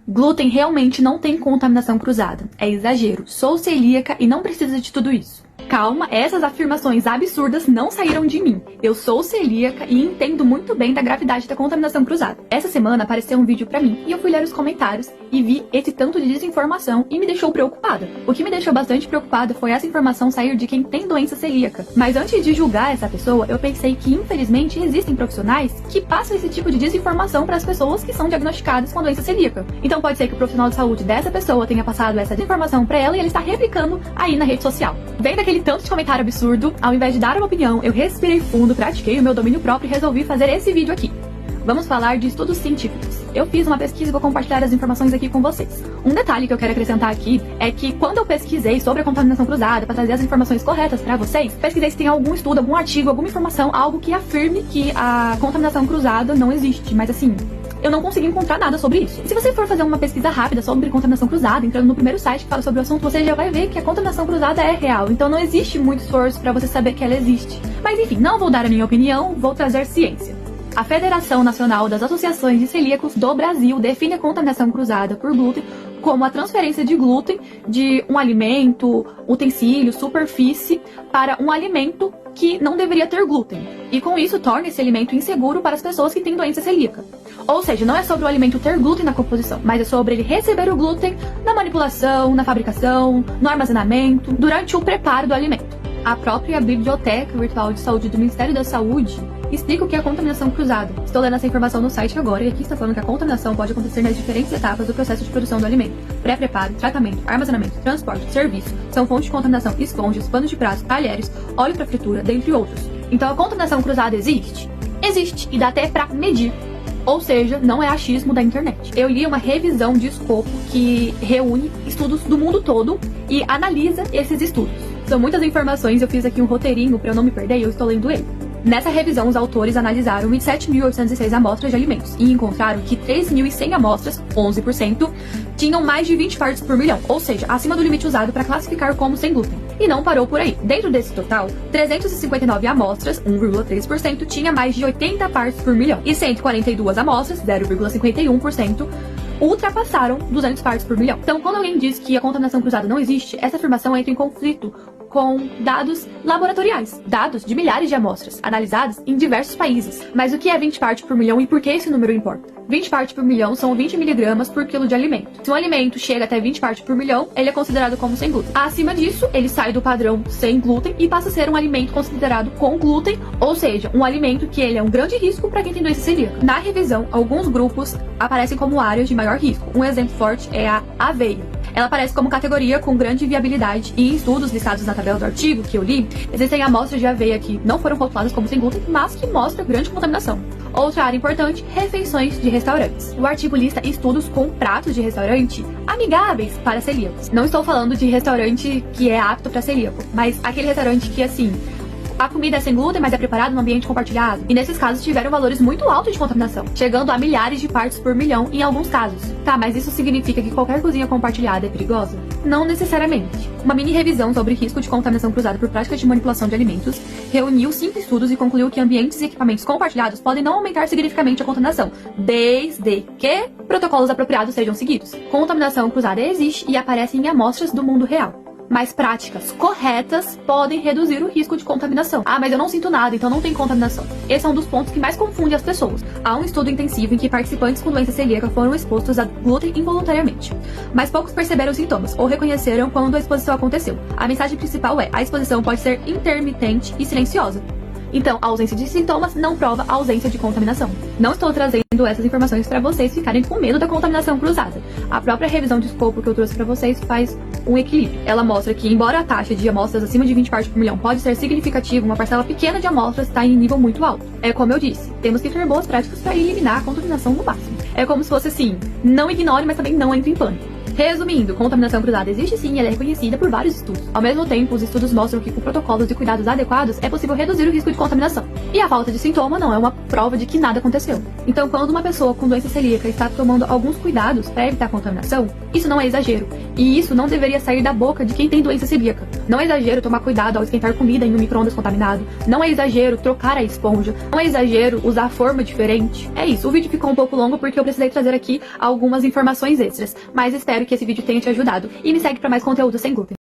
Glúten realmente não tem contaminação cruzada. É exagero. Sou celíaca e não precisa de tudo isso. Calma, essas afirmações absurdas não saíram de mim. Eu sou celíaca e entendo muito bem da gravidade da contaminação cruzada. Essa semana apareceu um vídeo pra mim e eu fui ler os comentários e vi esse tanto de desinformação e me deixou preocupada. O que me deixou bastante preocupada foi essa informação sair de quem tem doença celíaca. Mas antes de julgar essa pessoa, eu pensei que infelizmente existem profissionais que passam esse tipo de desinformação para as pessoas que são diagnosticadas com a doença celíaca. Então pode ser que o profissional de saúde dessa pessoa tenha passado essa desinformação pra ela e ele está replicando aí na rede social. Vendo aquele tanto de comentário absurdo, ao invés de dar uma opinião, eu respirei fundo, pratiquei o meu domínio próprio e resolvi fazer esse vídeo aqui. Vamos falar de estudos científicos. Eu fiz uma pesquisa e vou compartilhar as informações aqui com vocês. Um detalhe que eu quero acrescentar aqui é que quando eu pesquisei sobre a contaminação cruzada para trazer as informações corretas para vocês, pesquisei se tem algum estudo, algum artigo, alguma informação, algo que afirme que a contaminação cruzada não existe, mas assim, eu não consegui encontrar nada sobre isso. Se você for fazer uma pesquisa rápida sobre contaminação cruzada, entrando no primeiro site que fala sobre o assunto, você já vai ver que a contaminação cruzada é real. Então não existe muito esforço para você saber que ela existe. Mas enfim, não vou dar a minha opinião, vou trazer ciência. A Federação Nacional das Associações de Celíacos do Brasil define a contaminação cruzada por glúten como a transferência de glúten de um alimento, utensílio, superfície para um alimento que não deveria ter glúten. E com isso torna esse alimento inseguro para as pessoas que têm doença celíaca. Ou seja, não é sobre o alimento ter glúten na composição, mas é sobre ele receber o glúten na manipulação, na fabricação, no armazenamento, durante o preparo do alimento. A própria Biblioteca Virtual de Saúde do Ministério da Saúde explica o que é a contaminação cruzada. Estou lendo essa informação no site agora e aqui está falando que a contaminação pode acontecer nas diferentes etapas do processo de produção do alimento. Pré-preparo, tratamento, armazenamento, transporte, serviço, são fontes de contaminação esponjas, panos de prato, talheres, óleo para fritura, dentre outros. Então a contaminação cruzada existe? Existe, e dá até pra medir. Ou seja, não é achismo da internet. Eu li uma revisão de escopo que reúne estudos do mundo todo e analisa esses estudos. São muitas informações, eu fiz aqui um roteirinho para eu não me perder e eu estou lendo ele. Nessa revisão, os autores analisaram 7.806 amostras de alimentos e encontraram que 3.100 amostras, 11%, tinham mais de 20 partes por milhão, ou seja, acima do limite usado para classificar como sem glúten. E não parou por aí. Dentro desse total, 359 amostras, 1,3%, tinha mais de 80 partes por milhão. E 142 amostras, 0,51%, ultrapassaram 200 partes por milhão. Então, quando alguém diz que a contaminação cruzada não existe, essa afirmação entra em conflito com dados laboratoriais, dados de milhares de amostras, analisadas em diversos países. Mas o que é 20 partes por milhão e por que esse número importa? 20 partes por milhão são 20 miligramas por quilo de alimento. Se um alimento chega até 20 partes por milhão, ele é considerado como sem glúten. Acima disso, ele sai do padrão sem glúten e passa a ser um alimento considerado com glúten, ou seja, um alimento que ele é um grande risco para quem tem doença celíaca. Na revisão, alguns grupos aparecem como áreas de maior risco. Um exemplo forte é a aveia. Ela aparece como categoria com grande viabilidade e em estudos listados na tabela do artigo que eu li, existem amostras de aveia que não foram rotuladas como sem glúten, mas que mostram grande contaminação. Outra área importante, refeições de restaurantes. O artigo lista estudos com pratos de restaurante amigáveis para celíacos. Não estou falando de restaurante que é apto para celíaco, mas aquele restaurante que, assim, a comida é sem glúten, mas é preparada num ambiente compartilhado. E nesses casos tiveram valores muito altos de contaminação, chegando a milhares de partes por milhão em alguns casos. Tá, mas isso significa que qualquer cozinha compartilhada é perigosa? Não necessariamente. Uma mini revisão sobre risco de contaminação cruzada por práticas de manipulação de alimentos reuniu 5 estudos e concluiu que ambientes e equipamentos compartilhados podem não aumentar significativamente a contaminação, desde que protocolos apropriados sejam seguidos. Contaminação cruzada existe e aparece em amostras do mundo real. Mas práticas corretas podem reduzir o risco de contaminação. Ah, mas eu não sinto nada, então não tem contaminação. Esse é um dos pontos que mais confunde as pessoas. Há um estudo intensivo em que participantes com doença celíaca foram expostos a glúten involuntariamente. Mas poucos perceberam os sintomas ou reconheceram quando a exposição aconteceu. A mensagem principal é: a exposição pode ser intermitente e silenciosa. Então, a ausência de sintomas não prova a ausência de contaminação. Não estou trazendo essas informações para vocês ficarem com medo da contaminação cruzada. A própria revisão de escopo que eu trouxe para vocês faz um equilíbrio. Ela mostra que, embora a taxa de amostras acima de 20 partes por milhão pode ser significativa, uma parcela pequena de amostras está em nível muito alto. É como eu disse, temos que ter boas práticas para eliminar a contaminação no máximo. É como se fosse assim, não ignore, mas também não entre em pânico. Resumindo, contaminação cruzada existe sim e ela é reconhecida por vários estudos. Ao mesmo tempo, os estudos mostram que com protocolos e cuidados adequados é possível reduzir o risco de contaminação. E a falta de sintoma não é uma prova de que nada aconteceu. Então, quando uma pessoa com doença celíaca está tomando alguns cuidados para evitar a contaminação, isso não é exagero. E isso não deveria sair da boca de quem tem doença celíaca. Não é exagero tomar cuidado ao esquentar comida em um micro-ondas contaminado. Não é exagero trocar a esponja. Não é exagero usar forma diferente. É isso, o vídeo ficou um pouco longo porque eu precisei trazer aqui algumas informações extras. Mas espero que esse vídeo tenha te ajudado. E me segue para mais conteúdo sem glúten.